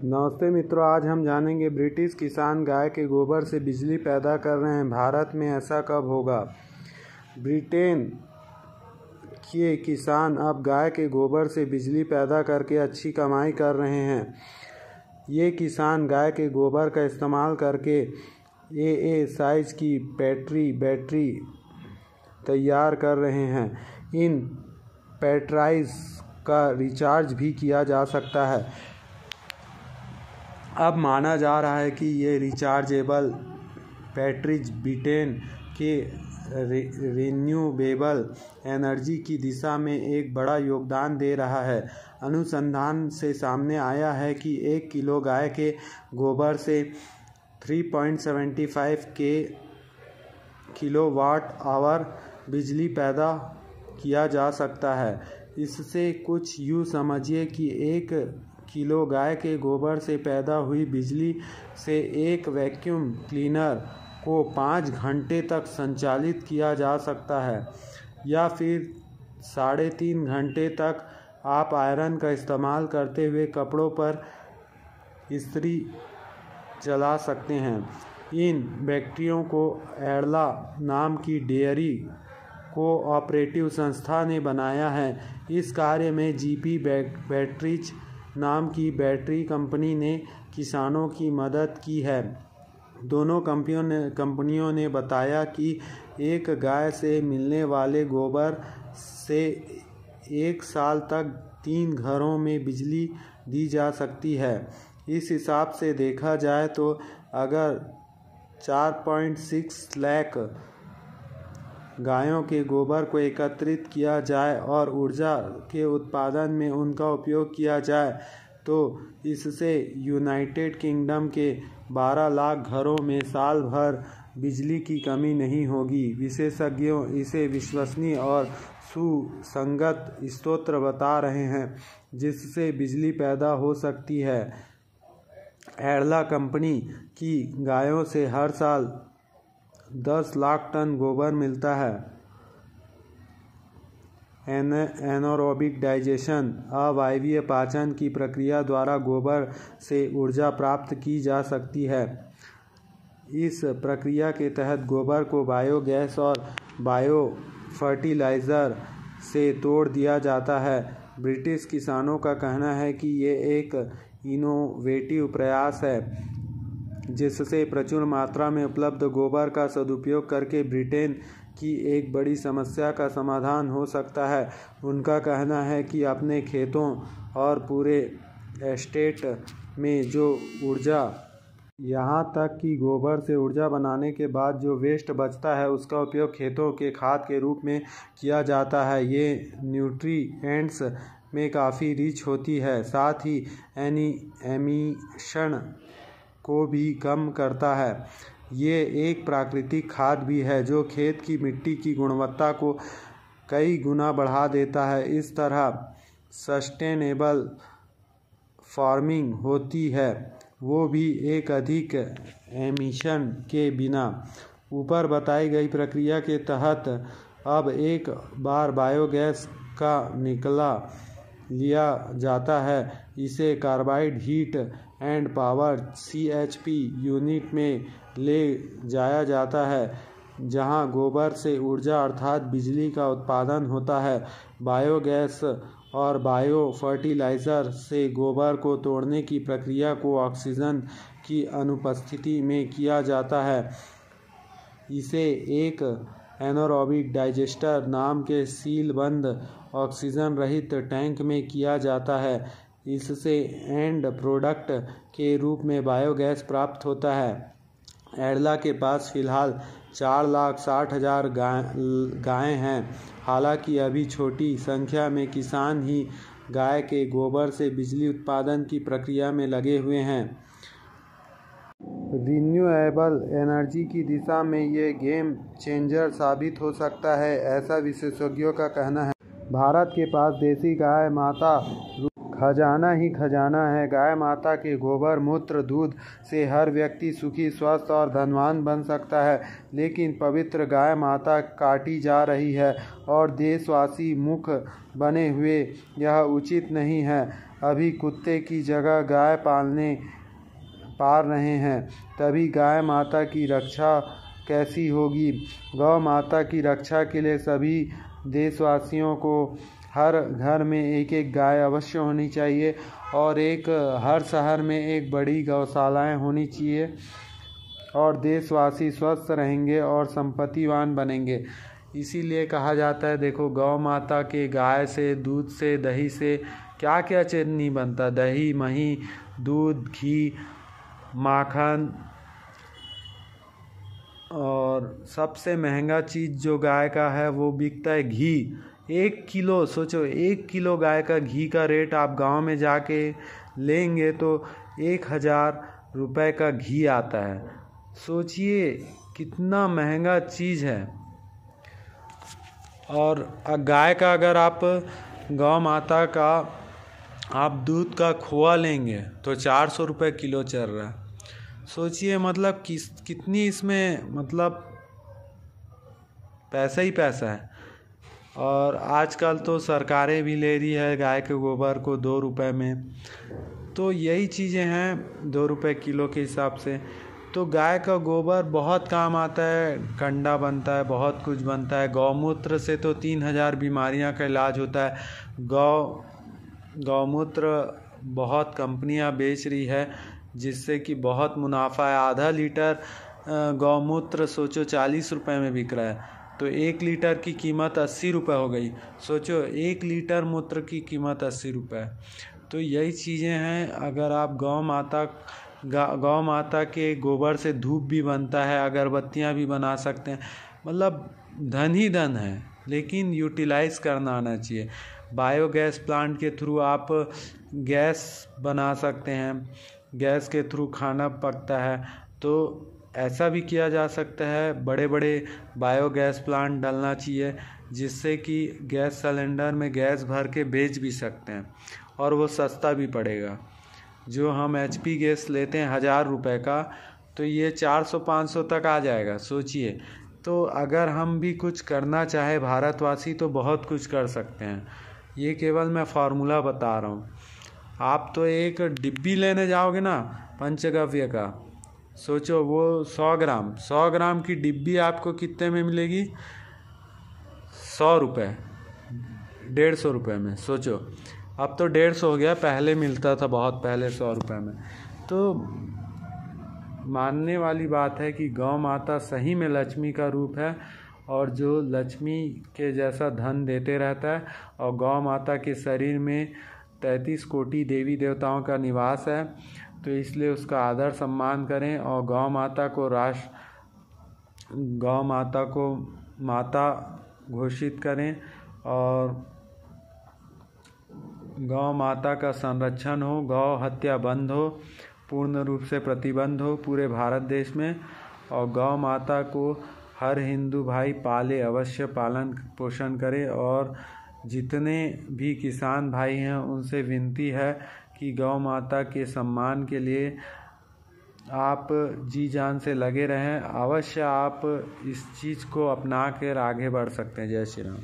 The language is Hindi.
नमस्ते मित्रों, आज हम जानेंगे ब्रिटिश किसान गाय के गोबर से बिजली पैदा कर रहे हैं। भारत में ऐसा कब होगा? ब्रिटेन के किसान अब गाय के गोबर से बिजली पैदा करके अच्छी कमाई कर रहे हैं। ये किसान गाय के गोबर का इस्तेमाल करके AA साइज की बैटरी तैयार कर रहे हैं। इन बैटरीज का रिचार्ज भी किया जा सकता है। अब माना जा रहा है कि ये रिचार्जेबल बैटरीज ब्रिटेन के रिन्यूएबल एनर्जी की दिशा में एक बड़ा योगदान दे रहा है। अनुसंधान से सामने आया है कि 1 किलो गाय के गोबर से 3.75 किलोवाट आवर बिजली पैदा किया जा सकता है। इससे कुछ यूँ समझिए कि 1 किलो गाय के गोबर से पैदा हुई बिजली से एक वैक्यूम क्लीनर को 5 घंटे तक संचालित किया जा सकता है, या फिर 3.5 घंटे तक आप आयरन का इस्तेमाल करते हुए कपड़ों पर इस्त्री चला सकते हैं। इन बैटरियों को एडला नाम की डेयरी कोऑपरेटिव संस्था ने बनाया है। इस कार्य में GP बैटरीज नाम की बैटरी कंपनी ने किसानों की मदद की है। दोनों कंपनियों ने बताया कि एक गाय से मिलने वाले गोबर से 1 साल तक 3 घरों में बिजली दी जा सकती है। इस हिसाब से देखा जाए तो अगर 4.6 लाख गायों के गोबर को एकत्रित किया जाए और ऊर्जा के उत्पादन में उनका उपयोग किया जाए तो इससे यूनाइटेड किंगडम के 12 लाख घरों में साल भर बिजली की कमी नहीं होगी। विशेषज्ञों इसे विश्वसनीय और सुसंगत स्रोत बता रहे हैं जिससे बिजली पैदा हो सकती है। एडला कंपनी की गायों से हर साल 10 लाख टन गोबर मिलता है। एनारोबिक डाइजेशन अवायवीय पाचन की प्रक्रिया द्वारा गोबर से ऊर्जा प्राप्त की जा सकती है। इस प्रक्रिया के तहत गोबर को बायोगैस और बायो फर्टिलाइज़र से तोड़ दिया जाता है। ब्रिटिश किसानों का कहना है कि ये एक इनोवेटिव प्रयास है जिससे प्रचुर मात्रा में उपलब्ध गोबर का सदुपयोग करके ब्रिटेन की एक बड़ी समस्या का समाधान हो सकता है। उनका कहना है कि अपने खेतों और पूरे एस्टेट में जो ऊर्जा, यहाँ तक कि गोबर से ऊर्जा बनाने के बाद जो वेस्ट बचता है उसका उपयोग खेतों के खाद के रूप में किया जाता है। ये न्यूट्रिएंट्स में काफ़ी रिच होती है, साथ ही एमिशन को भी कम करता है। ये एक प्राकृतिक खाद भी है जो खेत की मिट्टी की गुणवत्ता को कई गुना बढ़ा देता है। इस तरह सस्टेनेबल फार्मिंग होती है, वो भी एक अधिक एमिशन के बिना। ऊपर बताई गई प्रक्रिया के तहत अब एक बार बायोगैस का निकला लिया जाता है। इसे carbide heat and power CHP unit में ले जाया जाता है जहां गोबर से ऊर्जा अर्थात बिजली का उत्पादन होता है। बायोगैस और बायो फर्टिलाइज़र से गोबर को तोड़ने की प्रक्रिया को ऑक्सीजन की अनुपस्थिति में किया जाता है। इसे एक एनारोबिक डाइजेस्टर नाम के सीलबंद ऑक्सीजन रहित टैंक में किया जाता है। इससे एंड प्रोडक्ट के रूप में बायोगैस प्राप्त होता है। एडला के पास फिलहाल 4,60,000 गायें हैं। हालांकि अभी छोटी संख्या में किसान ही गाय के गोबर से बिजली उत्पादन की प्रक्रिया में लगे हुए हैं। रिन्यूएबल एनर्जी की दिशा में ये गेम चेंजर साबित हो सकता है, ऐसा विशेषज्ञों का कहना है। भारत के पास देसी गाय माता खजाना ही खजाना है। गाय माता के गोबर, मूत्र, दूध से हर व्यक्ति सुखी, स्वस्थ और धनवान बन सकता है। लेकिन पवित्र गाय माता काटी जा रही है और देशवासी मुख बने हुए यह उचित नहीं है। अभी कुत्ते की जगह गाय पाल रहे हैं, तभी गाय माता की रक्षा कैसी होगी। गौ माता की रक्षा के लिए सभी देशवासियों को हर घर में एक एक गाय अवश्य होनी चाहिए और हर शहर में एक बड़ी गौशालाएं होनी चाहिए और देशवासी स्वस्थ रहेंगे और संपत्तिवान बनेंगे। इसीलिए कहा जाता है, देखो गौ माता के गाय से, दूध से, दही से क्या क्या चीज़ नहीं बनता। दही, मही, दूध, घी, माखन और सबसे महंगा चीज़ जो गाय का है वो बिकता है घी। 1 किलो, सोचो 1 किलो गाय का घी का रेट आप गांव में जाके लेंगे तो 1000 रुपये का घी आता है। सोचिए कितना महंगा चीज़ है। और गाय का अगर आप गौ माता का आप दूध का खोआ लेंगे तो 400 रुपये किलो चल रहा है। सोचिए मतलब कितनी इसमें मतलब पैसा ही पैसा है। और आजकल तो सरकारें भी ले रही है गाय के गोबर को 2 रुपये में। तो यही चीज़ें हैं 2 रुपये किलो के हिसाब से। तो गाय का गोबर बहुत काम आता है, कंडा बनता है, बहुत कुछ बनता है। गौमूत्र से तो 3000 बीमारियां का इलाज होता है। गौमूत्र बहुत कंपनियां बेच रही है जिससे कि बहुत मुनाफा है। आधा लीटर गौमूत्र सोचो 40 रुपये में बिक रहा है, तो 1 लीटर की कीमत 80 रुपये हो गई। सोचो 1 लीटर मूत्र की कीमत 80 रुपये। तो यही चीज़ें हैं। अगर आप गौ माता के गोबर से धूप भी बनता है, अगरबत्तियां भी बना सकते हैं। मतलब धन ही धन है, लेकिन यूटिलाइज़ करना आना चाहिए। बायोगैस प्लांट के थ्रू आप गैस बना सकते हैं, गैस के थ्रू खाना पकता है। तो ऐसा भी किया जा सकता है, बड़े बड़े बायोगैस प्लांट डालना चाहिए जिससे कि गैस सिलेंडर में गैस भर के बेच भी सकते हैं और वो सस्ता भी पड़ेगा। जो हम HP गैस लेते हैं 1000 रुपये का, तो ये 400-500 तक आ जाएगा। सोचिए, तो अगर हम भी कुछ करना चाहे भारतवासी तो बहुत कुछ कर सकते हैं। ये केवल मैं फार्मूला बता रहा हूँ। आप तो एक डिब्बी लेने जाओगे ना पंचगव्य का, सोचो वो 100 ग्राम की डिब्बी आपको कितने में मिलेगी? 100 रुपये, 150 रुपये में। सोचो अब तो 150 हो गया, पहले मिलता था बहुत पहले 100 रुपये में। तो मानने वाली बात है कि गौ माता सही में लक्ष्मी का रूप है और जो लक्ष्मी के जैसा धन देते रहता है। और गौ माता के शरीर में 33 कोटि देवी देवताओं का निवास है, तो इसलिए उसका आदर सम्मान करें और गौ माता को माता घोषित करें और गौ माता का संरक्षण हो, गौ हत्या बंद हो, पूर्ण रूप से प्रतिबंध हो पूरे भारत देश में। और गौ माता को हर हिंदू भाई पाले, अवश्य पालन पोषण करे। और जितने भी किसान भाई हैं उनसे विनती है कि गौ माता के सम्मान के लिए आप जी जान से लगे रहें। अवश्य आप इस चीज़ को अपना कर आगे बढ़ सकते हैं। जय श्री राम।